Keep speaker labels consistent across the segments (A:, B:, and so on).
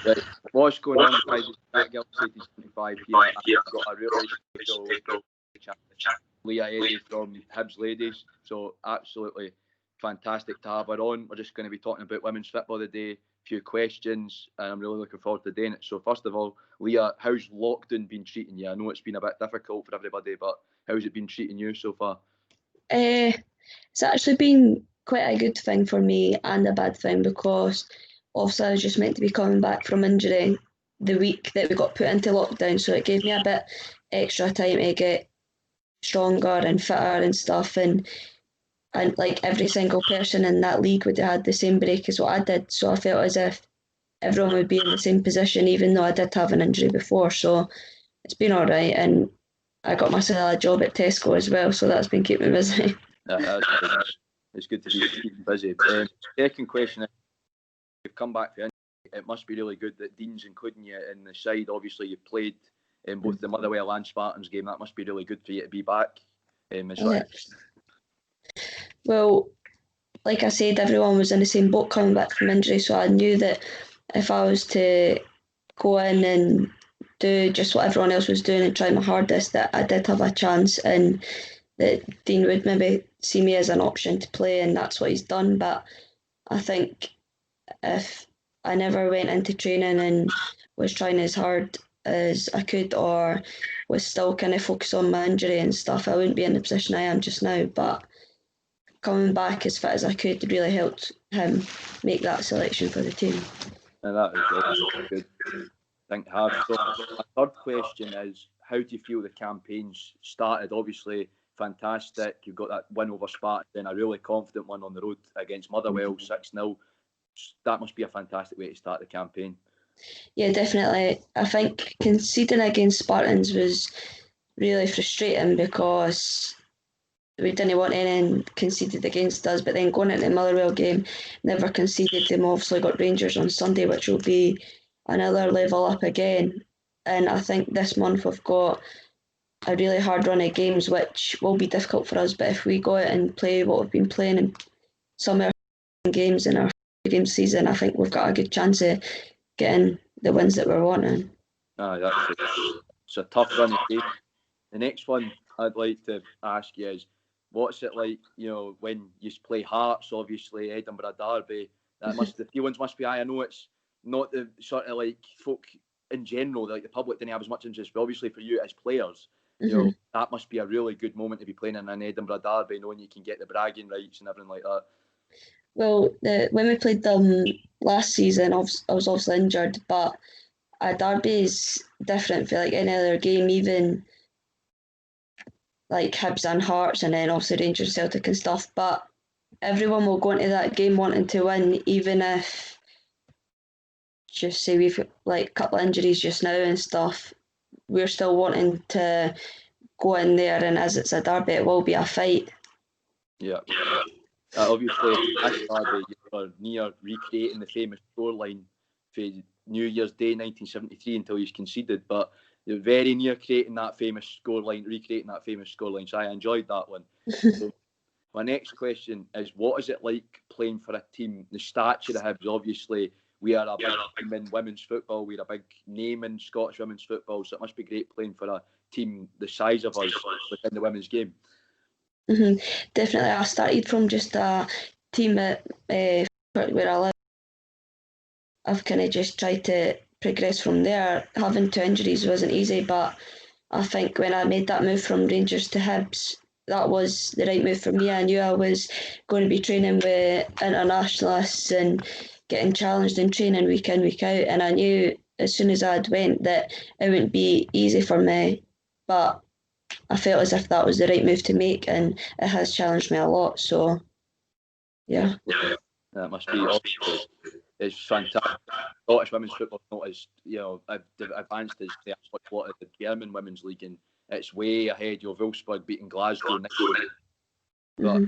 A: Right. What's going on, guys? That girl said he's 25 here. I've got a really special Leah from Hibs Ladies. So absolutely fantastic to have her on. We're just going to be talking about women's football today. A few questions, and I'm really looking forward to doing it. So first of all, Leah, how's lockdown been treating you? I know it's been a bit difficult for everybody, but how's it been treating you so far?
B: It's actually been quite a good thing for me and a bad thing, because obviously I was just meant to be coming back from injury the week that we got put into lockdown, so it gave me a bit extra time to get stronger and fitter and stuff, and like every single person in that league would have had the same break as what I did, so I felt as if everyone would be in the same position, even though I did have an injury before. So it's been alright, and I got myself a job at Tesco as well, so that's been keeping me busy.
A: It's good to be keeping busy. Second question is, you've come back for injury. It must be really good that Dean's including you in the side. Obviously, you've played in both the Motherwell and Spartans game. That must be really good for you to be back.
B: Well, like I said, everyone was in the same boat coming back from injury, so I knew that if I was to go in and do just what everyone else was doing and try my hardest, that I did have a chance, and that Dean would maybe see me as an option to play, and that's what he's done. But I think if I never went into training and was trying as hard as I could, or was still kind of focused on my injury and stuff, I wouldn't be in the position I am just now. But coming back as fit as I could really helped him make that selection for the team.
A: And that was a good thing to have. So my third question is, how do you feel the campaign's started? Obviously, fantastic. You've got that win over Sparta, then a really confident one on the road against Motherwell, 6-0. That must be a fantastic way to start the campaign.
B: Yeah, definitely. I think conceding against Spartans was really frustrating, because we didn't want anything conceded against us, but then going into the Motherwell game, never conceded. Them obviously got Rangers on Sunday, which will be another level up again. And I think this month we've got a really hard run of games, which will be difficult for us. But if we go out and play what we've been playing in some of our games in our game season, I think we've got a good chance of getting the wins that we're wanting.
A: It's a tough run of games. The next one I'd like to ask you is, what's it like, when you play Hearts, obviously, Edinburgh Derby? The feelings must be high. I know it's not the sort of like folk in general, like the public didn't have as much interest, but obviously for you as players, that must be a really good moment to be playing in an Edinburgh Derby, knowing you can get the bragging rights and everything like that.
B: Well, when we played them last season, I was obviously injured, but a derby is different for like any other game, even like Hibs and Hearts, and then obviously Rangers, Celtic and stuff. But everyone will go into that game wanting to win, even if, just say we've got like a couple of injuries just now and stuff, we're still wanting to go in there, and as it's a derby, it will be a fight.
A: Yeah. Obviously, at Derby, you were near recreating the famous scoreline for New Year's Day 1973 until he's conceded, but you're very near recreating that famous scoreline, so I enjoyed that one. So my next question is, what is it like playing for a team the stature of Hibs? Obviously, we are a big team in women's football, we're a big name in Scottish women's football, so it must be great playing for a team the size of us within the women's game.
B: Definitely. I started from just a team at where I live. I've kind of just tried to progress from there. Having 2 injuries wasn't easy, but I think when I made that move from Rangers to Hibs, that was the right move for me. I knew I was going to be training with internationalists and getting challenged in training week in, week out, and I knew as soon as I'd went that it wouldn't be easy for me, but I felt as if that was the right move to make, and it has challenged me a lot. So, yeah.
A: That must be awesome. It's fantastic. Scottish women's football is not as advanced as a lot of the German women's league, and it's way ahead. Wolfsburg beating Glasgow next week. But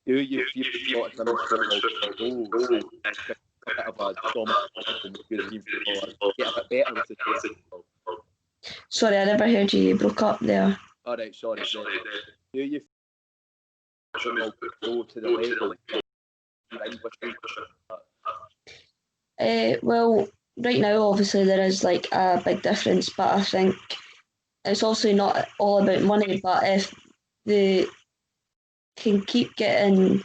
A: do you feel Scottish women's football get a bit better with the football?
B: Sorry, I never heard you. You broke up there.
A: All right, sorry. Do you feel go to the level?
B: Well, right now, obviously, there is like a big difference, but I think it's also not all about money. But if they can keep getting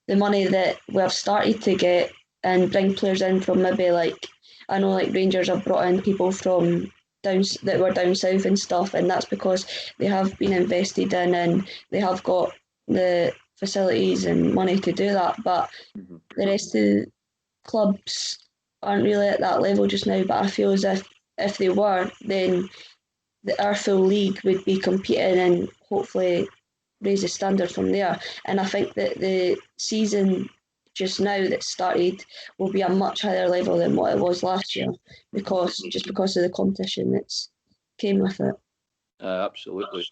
B: the money that we've started to get and bring players in from maybe like I know like Rangers have brought in people from that were down south and stuff, and that's because they have been invested in and they have got the facilities and money to do that. But the rest of the clubs aren't really at that level just now. But I feel as if they were, then our full league would be competing and hopefully raise the standard from there. And I think that the season just now that started will be a much higher level than what it was last year because of the competition that's came with it.
A: Absolutely.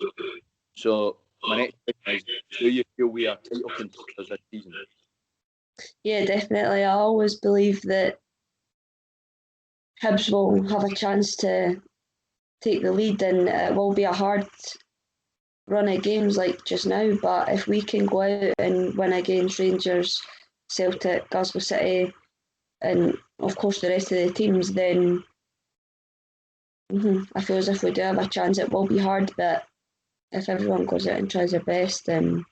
A: So my next question is, do you feel we are title contenders this season?
B: Yeah, definitely. I always believe that Hibs will have a chance to take the lead, and it will be a hard run of games like just now. But if we can go out and win against Rangers, Celtic, Glasgow City, and of course the rest of the teams, then I feel as if we do have a chance. It will be hard, but if everyone goes out and tries their best and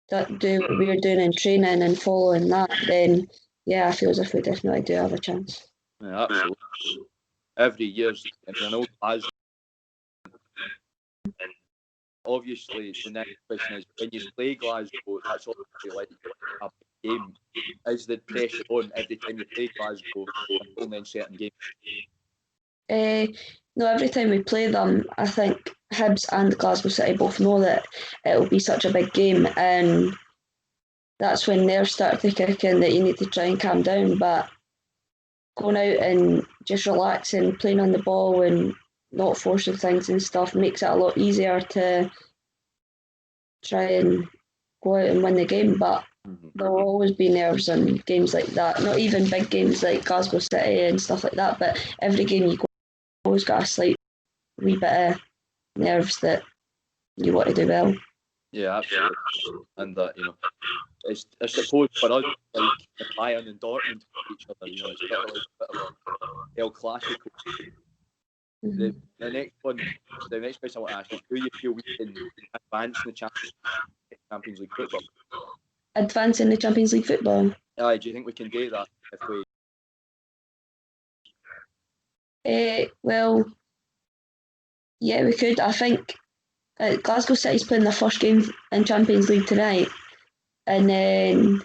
B: do what we're doing in training and following that, then yeah, I feel as if we definitely do have a chance.
A: Yeah, absolutely. Every year's, I know Glasgow. And obviously, the next question is, when you play Glasgow, that's obviously like a big game. Is the pressure on every time you play Glasgow, only in certain games?
B: No, every time we play them, I think Hibs and Glasgow City both know that it will be such a big game, and that's when nerves start to kick in that you need to try and calm down. But going out and just relaxing, playing on the ball and not forcing things and stuff makes it a lot easier to try and go out and win the game. But there will always be nerves in games like that. Not even big games like Glasgow City and stuff like that, but every game you go, always got a slight wee bit of nerves that you want to do well.
A: Yeah, absolutely. And that, it's, I suppose for us, like Bayern and Dortmund each other, it's a bit of a El Clasico. The next question I want to ask is, do you feel we can advance in the Champions League football?
B: Advance in the Champions League football?
A: Do you think we can do that if we?
B: Well, yeah, we could. I think Glasgow City's playing their first game in Champions League tonight, and then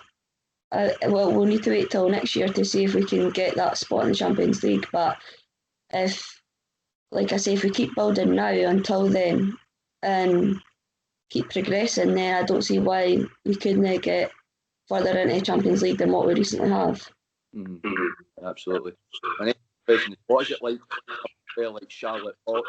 B: we'll need to wait till next year to see if we can get that spot in the Champions League. But if, like I say, if we keep building now until then and keep progressing, then I don't see why we couldn't get further into the Champions League than what we recently have.
A: Absolutely. My next question is, what is it like to play like Charlotte Fox?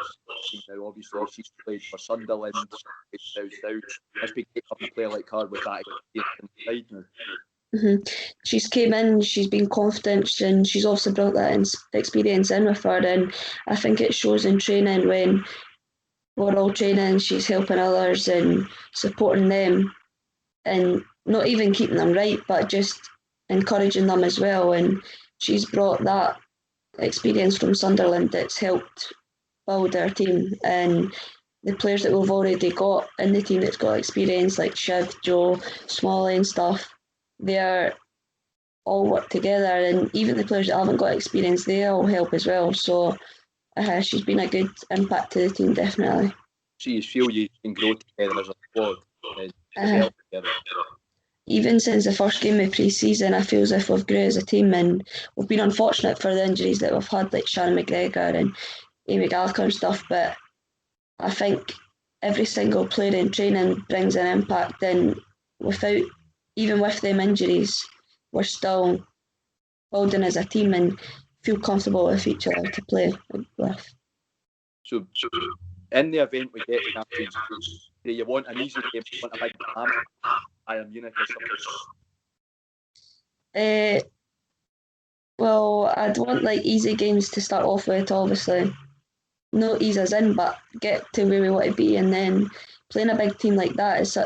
A: Now, obviously, she's played for Sunderland, must be great to play like her with that experience inside now.
B: She's came in, she's been confident, and she's also brought that experience in with her. And I think it shows in training when we're all training, she's helping others and supporting them, and not even keeping them right, but just encouraging them as well. And she's brought that experience from Sunderland that's helped build our team, and the players that we've already got in the team that's got experience like Shiv, Joe, Smalley and stuff, they're all work together, and even the players that haven't got experience, they all help as well. So she's been a good impact to the team, definitely.
A: So you feel you can grow together as a squad and develop together?
B: Even since the first game of pre-season, I feel as if we've grown as a team, and we've been unfortunate for the injuries that we've had, like Shannon McGregor and Amy Gallagher and stuff, but I think every single player in training brings an impact, and even with them injuries, we're still building as a team and feel comfortable with each other to play with.
A: So in the event we get Champions League, do you want an easy game? Do you want a big Bayern Munich or something?
B: Well, I'd want like easy games to start off with, obviously. Not ease us in, but get to where we want to be, and then playing a big team like that is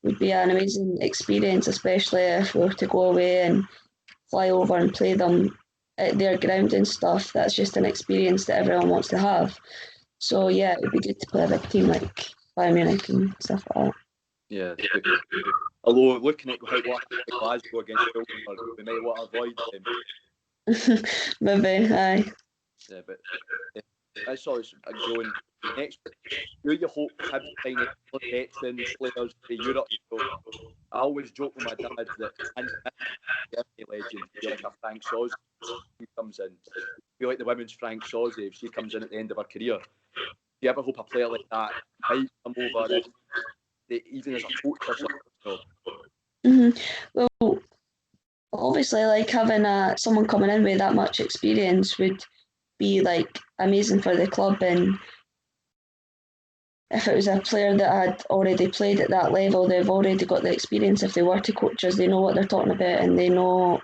B: would be an amazing experience, especially if we were to go away and fly over and play them at their ground and stuff. That's just an experience that everyone wants to have. So yeah, it would be good to play a big team like Bayern Munich and stuff like
A: Yeah. Although looking at what happened in Glasgow against Pilsner, we might want to avoid them.
B: that. Maybe, aye.
A: Yeah, but that's always going next. Do you hope Hibs sign any veteran players to Europe? So I always joke with my dad that and a legend, be like a Frank Sozzi, he comes in. Be like the women's Frank Sozzi if she comes in at the end of her career. Do you ever hope a player like that might come over, even as a coach or something? So,
B: Well, obviously, like having someone coming in with that much experience would be like amazing for the club, and if it was a player that had already played at that level, they've already got the experience. If they were to coach us, they know what they're talking about, and they know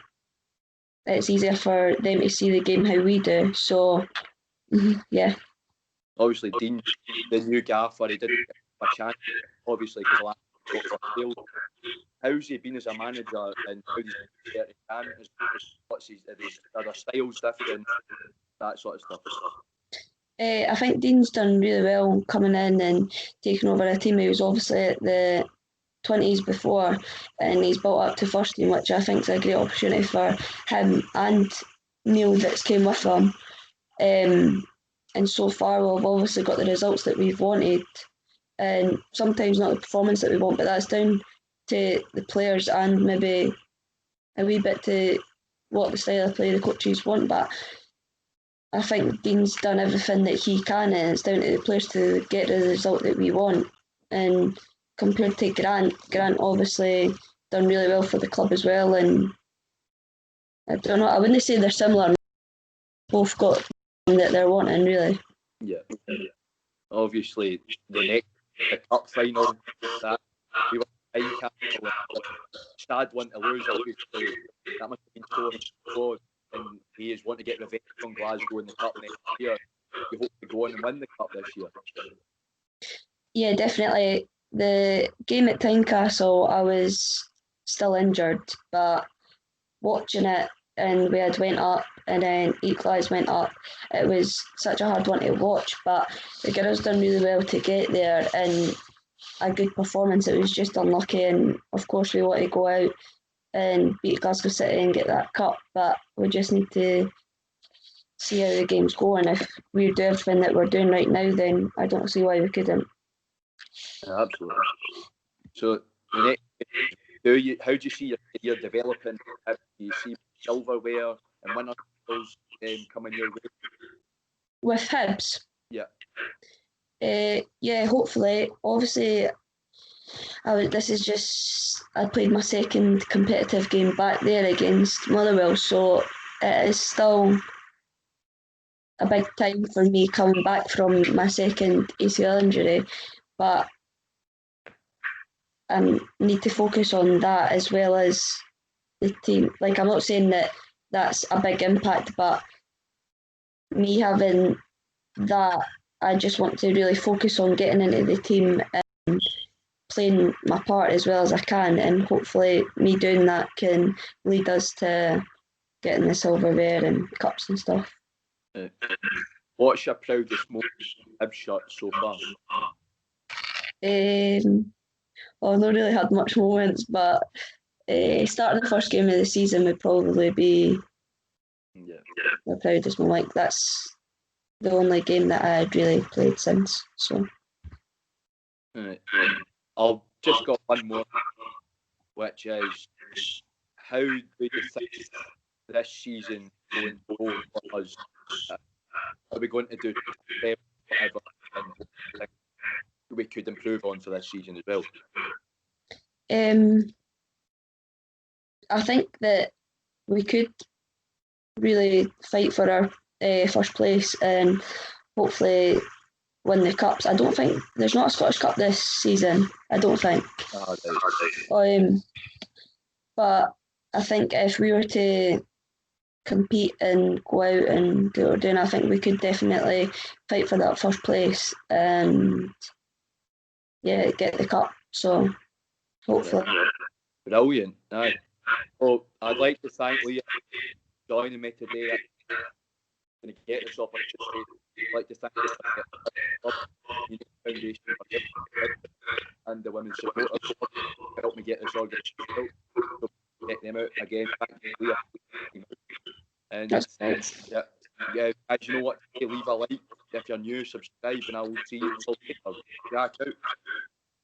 B: it's easier for them to see the game how we do. So, yeah.
A: obviously, Dean, the new gaffer, he didn't get a chance, obviously, because last year got failed. How's he been as a manager, and how does he get it? What's his, are their styles different, that sort of stuff?
B: I think Dean's done really well coming in and taking over a team. He was obviously at the 20s before, and he's built up to first team, which I think is a great opportunity for him and Neil that's came with him. And so far, we've obviously got the results that we've wanted, and sometimes not the performance that we want, but that's down to the players and maybe a wee bit to what the style of play the coaches want. But I think Dean's done everything that he can, and it's down to the players to get the result that we want. And compared to Grant obviously done really well for the club as well. And I don't know, I wouldn't say they're similar. Both got that they're wanting, really.
A: Yeah. Obviously, the cup final, that we were time capital, sad one to lose. Obviously, that must have been so close, and he is wanting to get revenge on Glasgow in the cup next year. We hope to go on and win the cup this year.
B: Yeah, definitely. The game at Tynecastle, I was still injured, but watching it, and we had went up and then equalised went up. It was such a hard one to watch, but the girls done really well to get there and a good performance. It was just unlucky, and of course we want to go out and beat Glasgow City and get that cup, but we just need to see how the game's going. If we do everything that we're doing right now, then I don't see why we couldn't.
A: Yeah, absolutely. So the next, how do you see your career developing? How do you see silverware and winner titles coming your way?
B: With Hibs?
A: Yeah.
B: Yeah, hopefully. Obviously, this is just I played my second competitive game back there against Motherwell, so it is still a big time for me coming back from my second ACL injury, but I need to focus on that as well as the team. Like, I'm not saying that that's a big impact, but me having that, I just want to really focus on getting into the team and playing my part as well as I can, and hopefully me doing that can lead us to getting the silverware and cups and stuff.
A: What's your proudest moment Hibs shirt so far?
B: Well, I've not really had much moments, but starting the first game of the season would probably be the proudest moment. Like, that's the only game that I had really played since. So,
A: I'll just got one more, which is how do you think this season going forward for us? Are we going to do whatever and we could improve on for this season as well?
B: I think that we could really fight for our first place and hopefully win the cups. I don't think there's not a Scottish Cup this season. I don't think. But I think if we were to compete and go out and do what we're doing, I think we could definitely fight for that first place and get the cup. So hopefully.
A: Brilliant. Aye. Well, I'd like to thank Leah joining me today. I'm going to get this opportunity. I'd like to thank you for the Foundation for giving and the women's supporters to help me get this organisation built. So check them out again. Thank you, Leah. And yeah, guys, you know what? Leave a like if you're new, subscribe, and I will see you all later. Jack out.